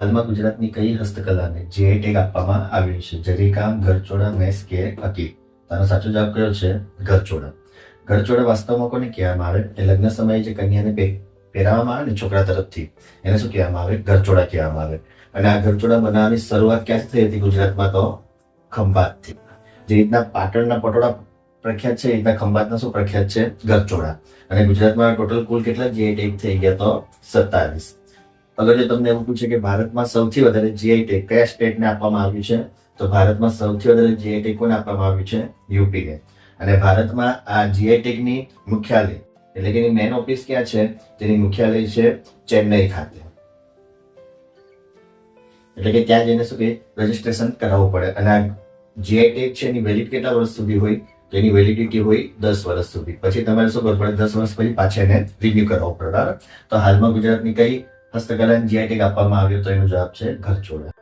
હાલમાં ગુજરાતની કઈ હસ્તકલાને જીઆઈ ટેગ આપવામાં આવ્યું છે? જરીકામ, ઘરચોળા, મેસ કે હકી? તારો સાચો જવાબ કયો છે? ઘરચોળા. ઘરચોળા વાસ્તવમાં કોને કહેવામાં આવે? એ લગ્ન સમયે જે કન્યાને પહેરાવવામાં આવે ને છોકરા તરફથી, એને શું કહેવામાં આવે? ઘરચોળા કહેવામાં આવે. અને આ ઘરચોળા બનાવવાની શરૂઆત ક્યાંથી થઈ હતી ગુજરાતમાં? તો ખંભાતથી. જે રીતના પાટણના પટોળા પ્રખ્યાત છે, એ રીતના ખંભાતના શું પ્રખ્યાત છે? ઘરચોળા. અને ગુજરાતમાં ટોટલ કુલ કેટલા જીઆઈ ટેગ થઈ ગયા? તો 27. અગર જો તમને એવું પૂછે કે ભારતમાં સૌથી વધારે જીઆઈ ટેગ કયા સ્ટેટને આપવામાં આવ્યું છે, તો ભારતમાં સૌથી વધારે જીઆઈ ટેગ કોને આપવામાં આવ્યું છે? યુપીને. અને ભારતમાં આ જીઆઈ ટેગની મુખ્યાલય એટલે કે એની મેન ઓફિસ ક્યાં છે? તેની મુખ્યાલય છે ચેન્નઈ ખાતે. એટલે કે ત્યાં જઈને શું કે રજીસ્ટ્રેશન કરાવવું પડે. અને આ જીઆઈ ટેગ છે એની વેલિડ કેટલા વર્ષ સુધી હોય? તો એની વેલિડિટી હોય 10 વર્ષ સુધી. પછી તમારે શું કરવું પડે? 10 વર્ષ પછી પાછા એને રિન્યુ કરાવવું પડે. બરાબર. તો હાલમાં ગુજરાતની કઈ હસ્તકલાને જીઆઈ ટેગ આપવામાં આવ્યો? તો એનો જવાબ છે ઘરચોળા.